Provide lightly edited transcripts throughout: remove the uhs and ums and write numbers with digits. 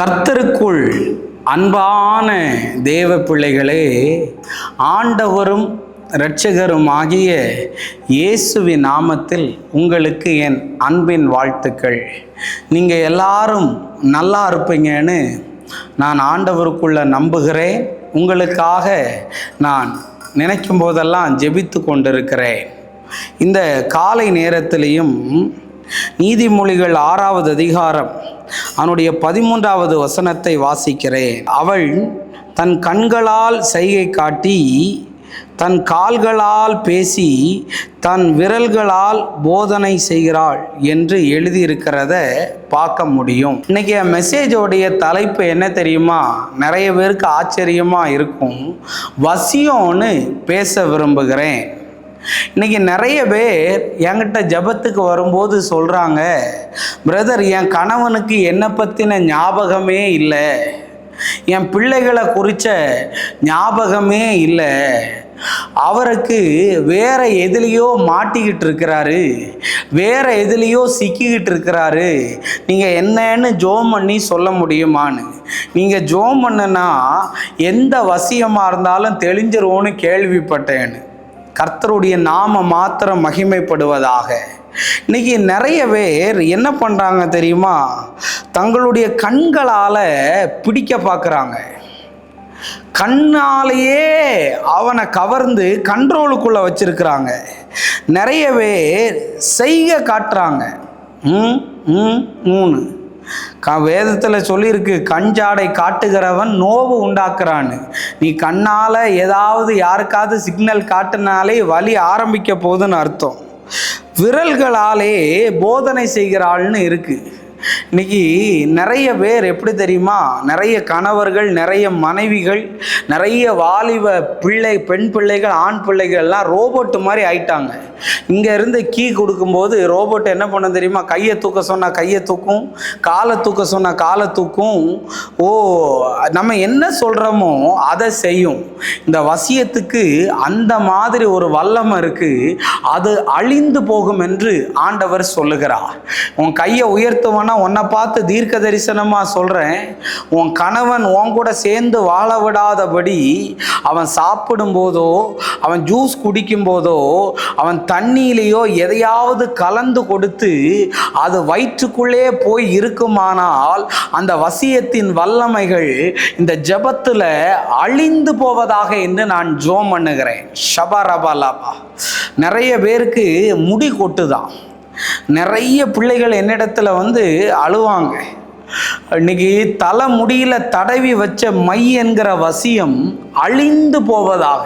கர்த்தருக்குள் அன்பான தேவ பிள்ளைகளே, ஆண்டவரும் இரட்சகரும் ஆகிய இயேசுவின் நாமத்தில் உங்களுக்கு என் அன்பின் வாழ்த்துக்கள். நீங்கள் எல்லாரும் நல்லா இருப்பீங்கன்னு நான் ஆண்டவருக்குள்ள நம்புகிறேன். உங்களுக்காக நான் நினைக்கும் போதெல்லாம் ஜெபித்து கொண்டிருக்கிறேன். இந்த காலை நேரத்திலையும் நீதிமொழிகள் 6வது அதிகாரம் அவனுடைய 13வது வசனத்தை வாசிக்கிறேன். அவள் தன் கண்களால் செய்கை காட்டி, தன் கால்களால் பேசி, தன் விரல்களால் போதனை செய்கிறாள் என்று எழுதியிருக்கிறத பார்க்க முடியும். இன்னைக்கு என் மெசேஜோடைய தலைப்பு என்ன தெரியுமா? நிறைய பேருக்கு ஆச்சரியமாக இருக்கும். வசியம்னு பேச விரும்புகிறேன். இன்றைக்கி நிறைய பேர் என்கிட்ட ஜபத்துக்கு வரும்போது சொல்கிறாங்க, பிரதர், என் கணவனுக்கு என்னை பற்றின ஞாபகமே இல்லை, என் பிள்ளைகளை குறித்த ஞாபகமே இல்லை, அவருக்கு வேற எதுலேயோ மாட்டிக்கிட்டு இருக்கிறாரு, வேற எதுலேயோ சிக்கிக்கிட்டு இருக்கிறாரு, நீங்கள் என்னன்னு ஜோம் பண்ணி சொல்ல முடியுமான்னு. நீங்கள் ஜோம் பண்ணுனா எந்த வசியமாக இருந்தாலும் தெளிஞ்சிருவோன்னு கேள்விப்பட்டேன்னு. கர்த்தருடைய நாம மாத்திரம் மகிமைப்படுவதாக. இன்னைக்கு நிறைய பேர் என்ன பண்ணுறாங்க தெரியுமா? தங்களுடைய கண்களால் பிடிக்க பார்க்குறாங்க. கண்ணாலேயே அவனை கவர்ந்து கண்ட்ரோலுக்குள்ளே வச்சிருக்கிறாங்க. நிறைய பேர் செய்கை காட்டுறாங்க. வேதத்தில் சொல்லியிருக்கு, கஞ்சாடை காட்டுகிறவன் நோவு உண்டாக்குறான்னு. நீ கண்ணால் ஏதாவது யாருக்காவது சிக்னல் காட்டினாலே வலி ஆரம்பிக்க போகுதுன்னு அர்த்தம். விரல்களாலே போதனை செய்கிறாள்னு இருக்குது. இன்னைக்கு நிறைய பேர் எப்படி தெரியுமா? நிறைய கணவர்கள், நிறைய மனைவிகள், நிறைய வாலிப பெண் பிள்ளைகள், ஆண் பிள்ளைகள்லாம் ரோபோட்டு மாதிரி ஆயிட்டாங்க. இங்கே இருந்து கீ கொடுக்கும்போது ரோபோட் என்ன பண்ண தெரியுமா? கையை தூக்க சொன்னால் கையை தூக்கும், காலை தூக்க சொன்னால் காலை தூக்கும். நம்ம என்ன சொல்கிறோமோ அதை செய்யும். இந்த வசியத்துக்கு அந்த மாதிரி ஒரு வல்லமை இருக்குது. அது அழிந்து போகும் என்று ஆண்டவர் சொல்லுகிறார். உன் கையை உயர்த்துவன உன்னை பார்த்து தீர்க்க தரிசனமாக சொல்கிறேன், உன் கணவன் உன் கூட சேர்ந்து வாழ விடாதபடி அவன் சாப்பிடும் போதோ, அவன் ஜூஸ் குடிக்கும் போதோ, அவன் தண்ணியிலேயோ எதையாவது கலந்து கொடுத்து அது வயிற்றுக்குள்ளே போய் இருக்குமானால் அந்த வசியத்தின் வல்லமைகள் இந்த ஜெபத்தில் அழிந்து போவதாக என்று நான் ஜோம் பண்ணுகிறேன். ஷபரபலபா. நிறைய பேருக்கு முடி கொட்டுதான். நிறைய பிள்ளைகள் என்னிடத்துல அழுவாங்க. இன்னைக்கு தலை முடியில தடவி வச்ச மை என்கிற வசியம் அழிந்து போவதாக.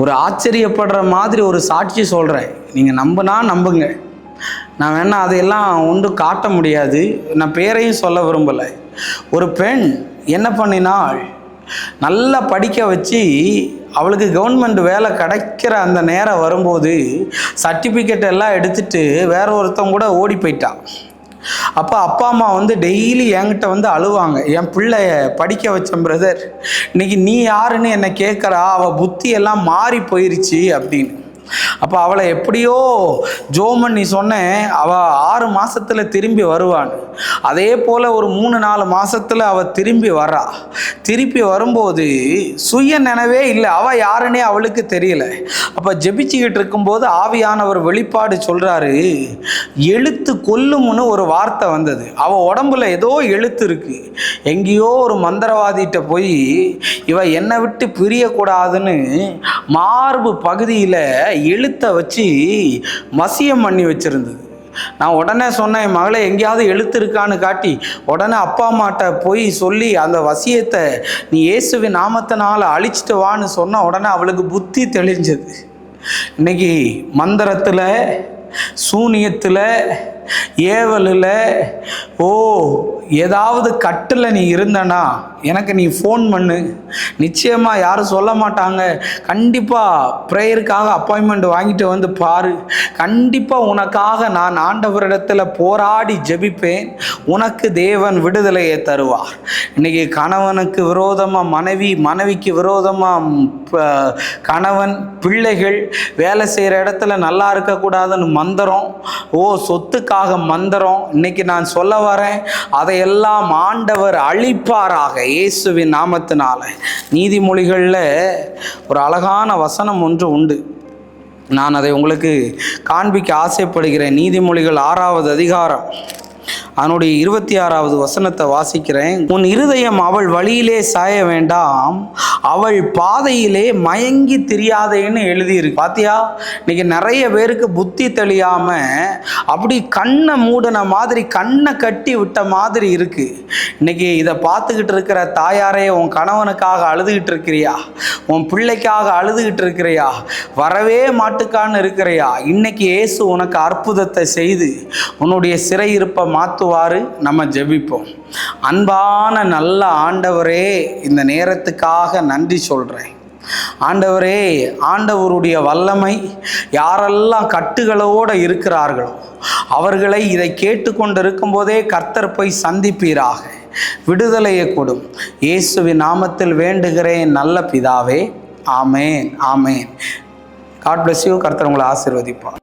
ஒரு ஆச்சரியப்படுற மாதிரி ஒரு சாட்சி சொல்கிறேன். நீங்கள் நம்புனா நம்புங்க. நான் வேணா அதையெல்லாம் ஒன்றும் காட்ட முடியாது. நான் பேரையும் சொல்ல விரும்பலை. ஒரு பெண் என்ன பண்ணினாள்? நல்லா படிக்க வச்சு அவளுக்கு கவர்மெண்ட் வேலை கிடைக்கிற அந்த நேரம் வரும்போது சர்டிஃபிகேட் எல்லாம் எடுத்துட்டு வேற ஒருத்தவங்க கூட ஓடி போயிட்டான். அப்போ அப்பா அம்மா டெய்லி என்கிட்ட அழுவாங்க, என் பிள்ளைய படிக்க வச்சேன் பிரதர், இன்னைக்கு நீ யாருன்னு என்னை கேட்குறா, அவள் புத்தி எல்லாம் மாறி போயிருச்சு அப்படின்னு. அப்போ அவளை எப்படியோ ஜோமன் நீ சொன்னேன், அவள் 6 மாதத்தில் திரும்பி வருவான்னு. அதே போல் ஒரு 3-4 மாதத்தில் அவள் திரும்பி வரா. திருப்பி வரும்போது சுய நினைவே இல்லை, அவள் யாருன்னே அவளுக்கு தெரியல. அப்போ ஜெபிச்சுக்கிட்டு இருக்கும்போது ஆவியானவர் வெளிப்பாடு சொல்கிறாரு, எழுத்து கொல்லும்னு ஒரு வார்த்தை வந்தது. அவள் உடம்புல ஏதோ எழுத்து இருக்குது. எங்கேயோ ஒரு மந்திரவாதிகிட்ட போய் இவ என்னை விட்டு பிரியக்கூடாதுன்னு மார்பு பகுதியில் எழுத்தை வச்சு வசியம் பண்ணி வச்சிருந்தது. நான் உடனே சொன்னேன், என் மகளை எங்கேயாவது எழுத்து இருக்கான்னு காட்டி உடனே அப்பா அம்மாட்ட போய் சொல்லி அந்த வசியத்தை நீ இயேசுவின் நாமத்தினால அழிச்சிட்டு வான்னு சொன்ன உடனே அவளுக்கு புத்தி தெளிஞ்சது. இன்னைக்கு மந்திரத்தில், சூனியத்தில், ஏவலில் ஏதாவது கட்டில் நீ இருந்தனா எனக்கு நீ ஃபோன் பண்ணு. நிச்சயமாக யாரும் சொல்ல மாட்டாங்க. கண்டிப்பாக ப்ரேயருக்காக அப்பாயின்மெண்ட் வாங்கிட்டு பாரு. கண்டிப்பாக உனக்காக நான் ஆண்டவரிடத்தில் போராடி ஜெபிப்பேன். உனக்கு தேவன் விடுதலையை தருவார். இன்றைக்கி கணவனுக்கு விரோதமாக மனைவி, மனைவிக்கு விரோதமாக கணவன், பிள்ளைகள், வேலை செய்கிற இடத்துல நல்லா இருக்கக்கூடாதுன்னு மந்திரம், சொத்துக்காக மந்திரம். இன்னைக்கு நான் சொல்ல வரேன், அதை அதையெல்லாம் ஆண்டவர் அழிப்பாராக இயேசுவின் நாமத்தினால. நீதிமொழிகளில் ஒரு அழகான வசனம் ஒன்று உண்டு. நான் அதை உங்களுக்கு காண்பிக்க ஆசைப்படுகிறேன். நீதிமொழிகள் 6வது அதிகாரம் அதனுடைய 26வது வசனத்தை வாசிக்கிறேன். உன் இருதயம் அவள் வழியிலே சாய வேண்டாம், அவள் பாதையிலே மயங்கி திரியாதேன்னு எழுதியிருக்கு. பாத்தியா, இன்னைக்கு நிறைய பேருக்கு புத்தி தெளியாம அப்படி கண்ணை மூடின மாதிரி, கண்ணை கட்டி விட்ட மாதிரி இருக்கு. இன்னைக்கு இதை பார்த்துக்கிட்டு இருக்கிற தாயாரே, உன் கணவனுக்காக அழுதுகிட்டு இருக்கிறியா? உன் பிள்ளைக்காக அழுதுகிட்டு இருக்கிறியா? வரவே மாட்டுக்கான்னு இருக்கிறியா? இன்னைக்கு இயேசு உனக்கு அற்புதத்தை செய்து உன்னுடைய சிறையிருப்பை மாற்றுவாரு. நம்ம ஜெபிப்போம். அன்பான நல்ல ஆண்டவரே, இந்த நேரத்துக்காக நன்றி சொல்றேன். ஆண்டவரே, ஆண்டவருடைய வல்லமை யாரெல்லாம் கட்டுகளோடு இருக்கிறார்களோ அவர்களை இதை கேட்டுக்கொண்டிருக்கும் போதே கர்த்தர் போய் சந்திப்பீராக, விடுதலையை கொடும். இயேசுவின் நாமத்தில் வேண்டுகிறேன் நல்ல பிதாவே, ஆமேன், ஆமேன். God bless you. கர்த்தர் உங்களை ஆசீர்வதிப்பார்.